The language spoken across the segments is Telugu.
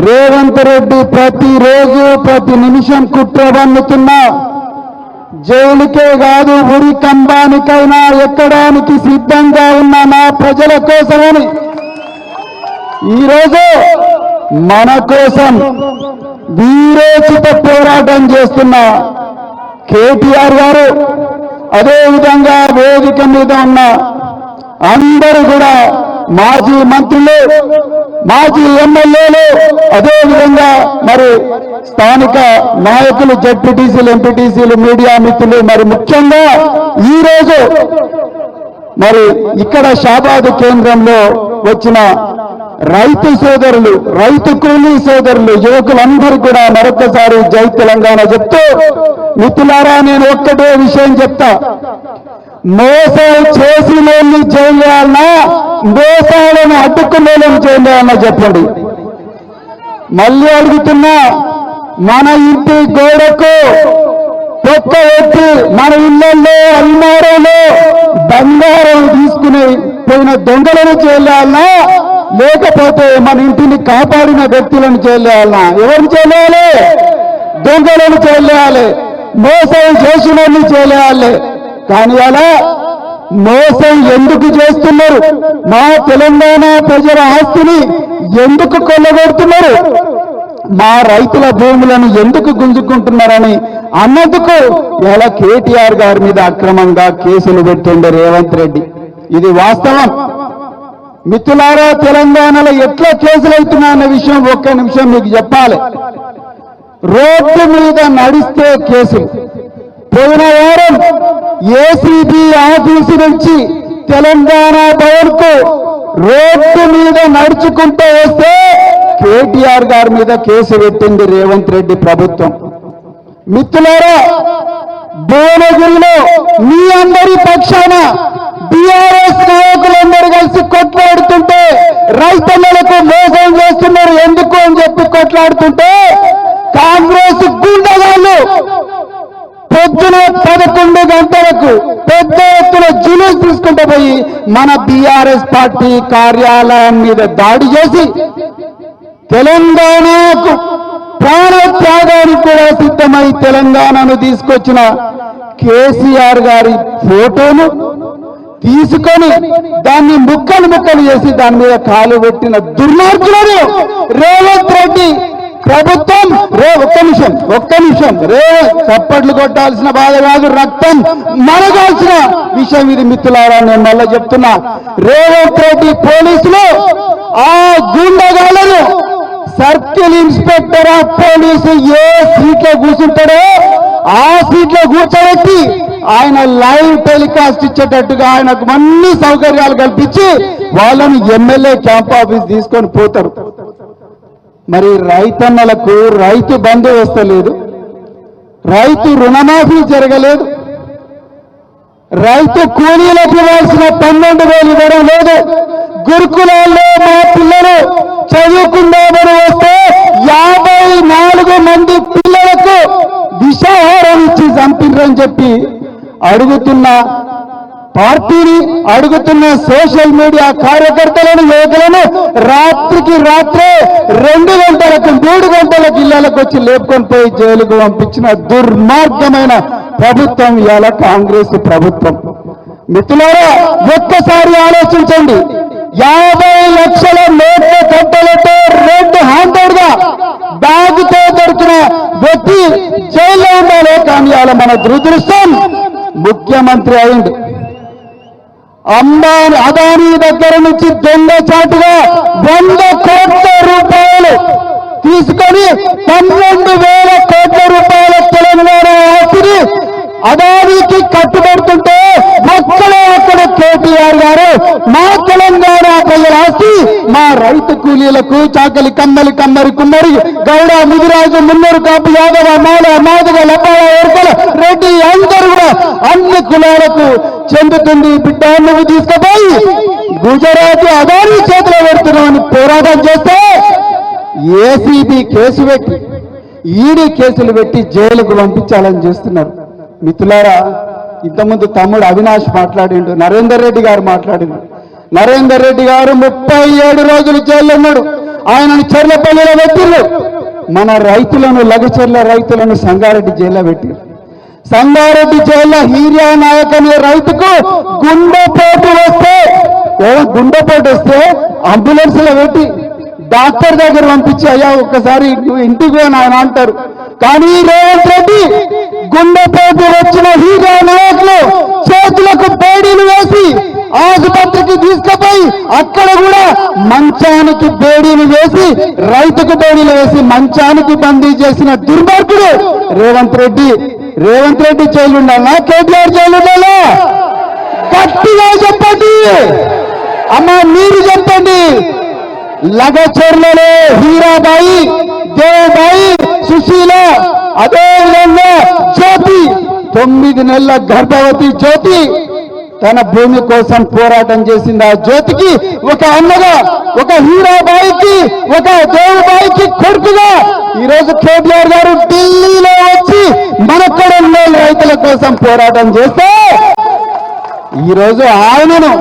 రేవంత్ రెడ్డి ప్రతిరోజు ప్రతి నిమిషం కుట్ర పన్నుతున్నా జైలుకే కాదు ఉరి కంబానికైనా ఎక్కడానికి సిద్ధంగా ఉన్న నా ప్రజల కోసమని ఈరోజు మన కోసం వీరోచిత పోరాటం చేస్తున్న కేటీఆర్ గారు, అదేవిధంగా వేదిక మీద ఉన్న అందరూ కూడా మాజీ మంత్రులు, మాజీ ఎమ్మెల్యేలు, అదేవిధంగా మరి స్థానిక నాయకులు, జడ్పీటీసీలు, ఎంపీటీసీలు, మీడియా మిత్రులు, మరి ముఖ్యంగా ఈరోజు మరి ఇక్కడ షాబాద్ కేంద్రంలో వచ్చిన రైతు సోదరులు, రైతు కూలీ సోదరులు, యువకులందరూ కూడా మరొకసారి జై తెలంగాణ చెప్తూ, మిత్రులారా నేను ఒక్కటే విషయం చెప్తా, మోసం చేసినోళ్ళని చేయాలన్నా మోసాలను అడ్డుకునేళ్ళని చేయాలన్నా చెప్పండి. మళ్ళీ అడుగుతున్నా, మన ఇంటి గోడకు పొక్క ఎత్తి మన ఇళ్లలో అల్మారాలో బంగారం తీసుకుని పోయిన దొంగలను చేయాలన్నా లేకపోతే మన ఇంటిని కాపాడిన వ్యక్తులను చేయాలన్నా? ఎవరిని చేయాలి? దొంగలను చేయాలి, మోసం చేసినోళ్ళని చేయాలి. కానీ అలా మోసం ఎందుకు చేస్తున్నారు? మా తెలంగాణ ప్రజల ఆస్తిని ఎందుకు కొల్లగొడుతున్నారు? మా రైతుల భూములను ఎందుకు గుంజుకుంటున్నారని అన్నందుకు ఇలా కేటీఆర్ గారి మీద అక్రమంగా కేసులు పెట్టిండు రేవంత్ రెడ్డి. ఇది వాస్తవం. మిత్రులారా, తెలంగాణలో ఎట్లా కేసులు అవుతున్నాయన్న విషయం ఒక్క నిమిషం మీకు చెప్పాలి. రోడ్డు మీద నడిస్తే కేసులు. పోయిన వారం ఏసీబీ ఆఫీసు నుంచి తెలంగాణ భవన్కు రోడ్డు మీద నడుచుకుంటూ వస్తే కేటీఆర్ గారి మీద కేసు పెట్టింది రేవంత్ రెడ్డి ప్రభుత్వం. మిత్రులారా, భువనగిరిలో మీ అందరి పక్షాన బీఆర్ఎస్ నాయకులందరూ కలిసి కొట్లాడుతుంటే రైతన్నలకు మోసం చేస్తున్నారు ఎందుకు అని చెప్పి కొట్లాడుతుంటే కాంగ్రెస్ గుండగాళ్ళు పొద్దున 11 గంటలకు పెద్ద ఎత్తున జులూస్ తీసుకుంటూ పోయి మన బీఆర్ఎస్ పార్టీ కార్యాలయం మీద దాడి చేసి తెలంగాణకు ప్రాణత్యాగానికి కూడా సిద్ధమై తెలంగాణను తీసుకొచ్చిన కేసీఆర్ గారి ఫోటోను తీసుకొని దాన్ని ముక్కలు ముక్కలు చేసి దాని మీద కాలు పెట్టిన దుర్మార్గులను రేవంత్ రెడ్డి ప్రభుత్వం ఒక్క నిమిషం చప్పట్లు కొట్టాల్సిన బాధ కాదు, రక్తం మనగాల్సిన విషయం ఇది. మిత్రులారా, నేను మళ్ళీ చెప్తున్నా, రేవంత్ రెడ్డి పోలీసులు ఆ గుండగాళ్లను సర్కిల్ ఇన్స్పెక్టర్ ఆఫ్ పోలీసు ఏ సీట్లో కూర్చుంటాడో ఆ సీట్లో కూర్చోబెట్టి ఆయన లైవ్ టెలికాస్ట్ ఇచ్చేటట్టుగా ఆయనకు అన్ని సౌకర్యాలు కల్పించి వాళ్ళని ఎమ్మెల్యే క్యాంప్ ఆఫీస్ తీసుకొని పోతారు. మరి రైతన్నలకు రైతు బంధు వస్తలేదు, రైతు రుణమాఫీ జరగలేదు, రైతు కూలీలకు ఇవ్వాల్సిన 12,000 ఇవ్వడం లేదు. గురుకులాల్లో మా పిల్లలు చదువుకుందామని వస్తే 54 మంది పిల్లలకు విషాహారం ఇచ్చి చంపిర్రని చెప్పి అడుగుతున్న పార్టీని, అడుగుతున్న సోషల్ మీడియా కార్యకర్తలను, యువకులను రాత్రికి రాత్రే 2 గంటలకు 3 గంటలకు ఇళ్లకు వచ్చి లేపుకొని పోయి జైలుకు పంపించిన దుర్మార్గమైన ప్రభుత్వం ఇవాళ కాంగ్రెస్ ప్రభుత్వం. మిత్రులారా, ఒక్కసారి ఆలోచించండి. 50 లక్షల నోట్ల కట్టలతో రెడ్ హ్యాండెడ్ గా బ్యాగుతో దొరికిన వ్యక్తి జైల్లో ఉండాలి. కానీ ఇవాళ మన దురదృష్టం ముఖ్యమంత్రి అయింది. అదానీ దగ్గర నుంచి దొంగచాటుగా 100 కోట్ల రూపాయలు తీసుకొని 12,000 కోట్ల రూపాయల తెలంగాణ ఆస్తిని అదానికి కట్టుబడుతుంటే అక్కడ కేటీఆర్ గారు మా తెలంగాణ ప్రజల ఆస్తి మా రైతు కూలీలకు, చాకలి కమ్మరి కుమ్మరి, గౌడ, ముదిరాజు, మున్నూరు, కాపు, యాదవ, మాల, మాదిగ, లపాల, ఎరుకల, రెడ్డి అందరూ కూడా అన్ని కులాలకు చెందుతుంది. బిడ్డ నువ్వు తీసుకుపోయి గుజరాత్ అదానీ చేతిలో పెడుతున్నామని పోరాటం చేస్తే ఏసీబీ కేసు పెట్టి, ఈడీ కేసులు పెట్టి జైలుకు పంపించాలని చేస్తున్నారు. మిత్రులారా, ఇంతకుముందు తమ్ముడు అవినాష్ మాట్లాడిండు, నరేందర్ రెడ్డి గారు మాట్లాడిండు. నరేందర్ రెడ్డి గారు 37 రోజులు జైల్లో ఉన్నాడు. ఆయనను చెర్లపల్లిలో పెట్టిర్రు. మన రైతులను లగచెర్ల రైతులను సంగారెడ్డి జైల్లో పెట్టిర్రు. సంగారెడ్డి జైల్లో హీరియా నాయక్ అనే రైతుకు గుండెపోటు వస్తే అంబులెన్స్ లో పెట్టి డాక్టర్ దగ్గర పంపించి అయ్యా ఒక్కసారి నువ్వు ఇంటికి పోయి ఆయన అంటారు. కానీ రేవంత్ రెడ్డి గుండెపోటు వచ్చిన హీరియా నాయకులు చేతులకు బేడీలు వేసి ఆసుపత్రికి తీసుకుపోయి అక్కడ కూడా మంచానికి బేడీలు వేసి రైతుకు బేడీలు వేసి మంచానికి బందీ చేసిన దుర్మార్గుడు రేవంత్ రెడ్డి. రేవంత్ రెడ్డి జైలు ఉండాలా, కేటీఆర్ జైలు ఉండాలా? గట్టిగా చెప్పండి అమ్మా, మీరు చెప్పండి. లగచెర్లలో హీరాబాయి, దేవబాయి, సుశీల, అదేవిధంగా జ్యోతి 9 నెలల గర్భవతి జ్యోతి తన భూమి కోసం పోరాటం చేసింది. ఆ జ్యోతికి ఒక అన్నగా, ఒక హీరాబాయికి, ఒక దేవబాయికి కొడుకుగా ఈరోజు కేటీఆర్ గారు ఢిల్లీలో వచ్చి మన కొడంగల్ రైతుల కోసం పోరాటం చేస్తే ఈరోజు ఆయనను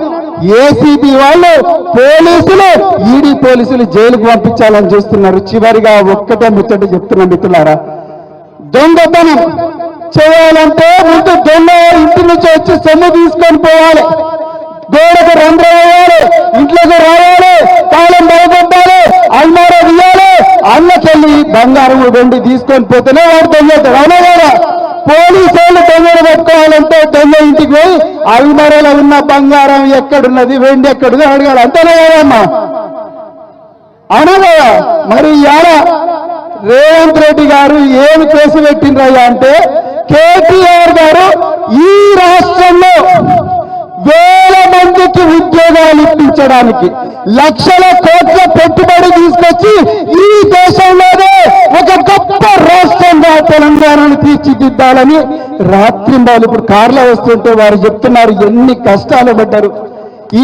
ఏసీబీ వాళ్ళు, పోలీసులు, ఈడీ పోలీసులు జైలుకు పంపించాలని చూస్తున్నారు. చివరిగా ఒక్కటే ముచ్చట చెప్తున్నా మిత్రులారా, దొంగతనం చేయాలంటే ముందు దొంగ ఇంటి నుంచి వచ్చి సొమ్ము తీసుకొని పోవాలి, గోడకు రంధ్రం వేయాలి, ఇంట్లోకి రావాలి, తాళం బయటపెట్టాలి, అల్మారా తీయాలి, అన్నకెళ్ళి బంగారం వెండి తీసుకొని పోతేనే వాడు దొంగతాడు. అవునా కదా? పోలీసు వాళ్ళు దొంగలు పట్టుకోవాలంటే దొంగ ఇంటికి పోయి అల్మారాలో ఉన్న బంగారం ఎక్కడున్నది, వెండి ఎక్కడుంది అడగాలి. అంతేనా కదమ్మా? అవునా కదా? మరి ఇవాళ రేవంత్ రెడ్డి గారు ఏమి కేసు పెట్టిండ్రయ్యా అంటే, కేటీఆర్ గారు ఈ రాష్ట్రంలో వేల మందికి ఉద్యోగాలు ఇప్పించడానికి లక్షల కోట్ల పెట్టుబడి తీసుకొచ్చి ఈ దేశంలోనే ఒక గొప్ప రాష్ట్రంగా తెలంగాణను తీర్చిదిద్దాలని రాత్రింబాలు ఇప్పుడు కార్లో వస్తుంటే వారు చెప్తున్నారు ఎన్ని కష్టాలు పడ్డారు.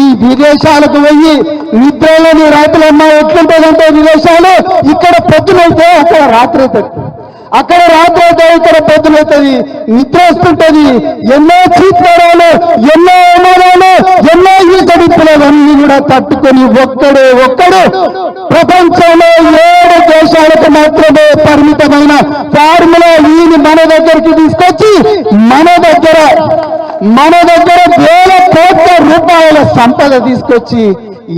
ఈ విదేశాలకు పోయి నిద్రలోని రాత్రులమ్మా ఎట్లుంటుందంటే విదేశాలు, ఇక్కడ పొద్దునైతే అక్కడ రాత్రి అవుతుంది, అక్కడ రాత్రి అయితే ఇక్కడ పొద్దునవుతుంది, నిద్ర వస్తుంటది. ఎన్నో చీత్కారాలు, ఎన్నో అవమానాలు, ఎన్నో ఈసడింపులవన్నీ కూడా తట్టుకొని ఒక్కడు ప్రపంచంలో 7 దేశాలకు మాత్రమే పరిమితమైన ఫార్ములా ఈని మన దగ్గరికి తీసుకొచ్చి మన దగ్గర వేల కోట్ల రూపాయల సంపద తీసుకొచ్చి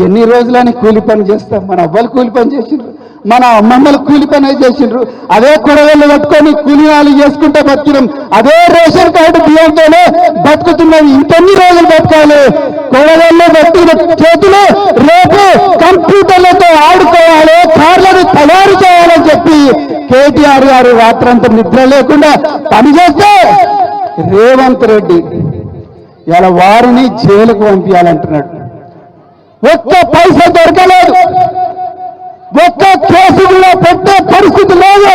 ఎన్ని రోజులని కూలి పని చేస్తాం? మన అవ్వలు కూలి పని చేసిండ్రు, మన అమ్మమ్మలు కూలి పని చేసిండ్రు, అదే కూరగాయలు కట్టుకొని కూలినాలు చేసుకుంటే బతికినాం, అదే రేషన్ కార్డు బియ్యంతోనే బతుకుతున్నాం. ఇంకెన్ని రోజులు బతకాలి? కూరగాయల్లో బతికిన చేతులు రేపు కంప్యూటర్లతో ఆడుకోవాలి, కార్లను తయారు చేయాలని చెప్పి కేటీఆర్ గారు రాత్రంతా నిద్ర లేకుండా పనిచేస్తే రేవంత్ రెడ్డి ఇలా వారిని జైలుకు పంపించాలంటున్నాడు. ఒక్క పైసా దొరకలేదు, ఒక్క కేసు కూడా పెట్టే పరిస్థితి లేదు.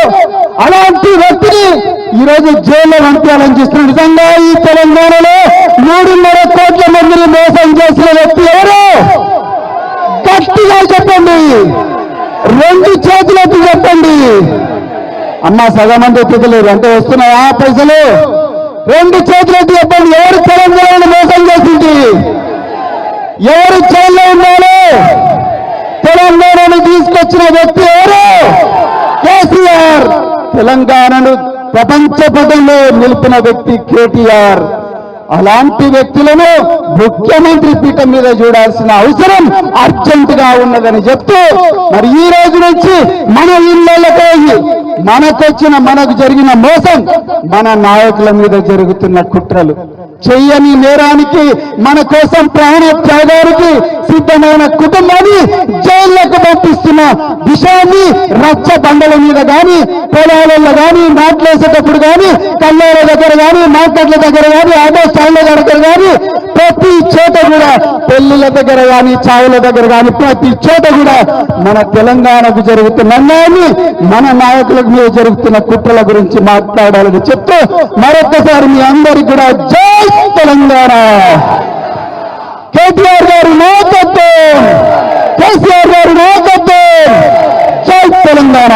అలాంటి వ్యక్తిని ఈరోజు జైల్లో పంపించాలని చూస్తున్నాడు. నిజంగా ఈ తెలంగాణలో 3.5 కోట్ల మందిని మోసం చేసిన వ్యక్తి ఎవరు? గట్టిగా చెప్పండి, 2 చేతులెత్తి చెప్పండి. అమ్మా సగం మంది ఎత్తుతలేరు అంటే వస్తున్నాయా పైసలు? 2 చేతులెత్తి చెప్పండి. ఎవరు తెలంగాణను మోసం చేసింది? ఎవరు జైల్లో ఉన్నారు? తెలంగాణను తీసుకొచ్చిన వ్యక్తి ఎవరు? కేసీఆర్. తెలంగాణను ప్రపంచ పదంలో నిలిపిన వ్యక్తి కేటీఆర్. అలాంటి వ్యక్తులను ముఖ్యమంత్రి పీఠం మీద చూడాల్సిన అవసరం అర్జెంట్ గా ఉన్నదని చెప్తూ మరి ఈ రోజు నుంచి మన ఇళ్లకి మనకు జరిగిన మోసం, మన నాయకుల మీద జరుగుతున్న కుట్రలు, చెయ్యని నేరానికి మన కోసం ప్రాణ త్యాగానికి సిద్ధమైన కుటుంబాన్ని జైళ్లకు పంపిస్తున్న విషయాన్ని రచ్చ బండల మీద కానీ, పొలాలలో కానీ, నాట్లేసేటప్పుడు కానీ, కళ్ళాల దగ్గర కానీ, మార్కెట్ల దగ్గర కానీ, ఆటో స్టాండ్ల దగ్గర కానీ, ప్రతి చోట కూడా పెళ్లిళ్ళ దగ్గర కానీ, చావుల దగ్గర కానీ, ప్రతి చోట కూడా మన తెలంగాణకు జరుగుతున్న అన్యాయాన్ని, మన నాయకుల మీద జరుగుతున్న కుట్రల గురించి మాట్లాడాలని చెప్తూ మరొకసారి మీ అందరికీ కూడా జై తెలంగాణ. కేటీఆర్ గారి నాయకత్వం, కేసీఆర్ గారి నాయకత్వం, జై తెలంగాణ.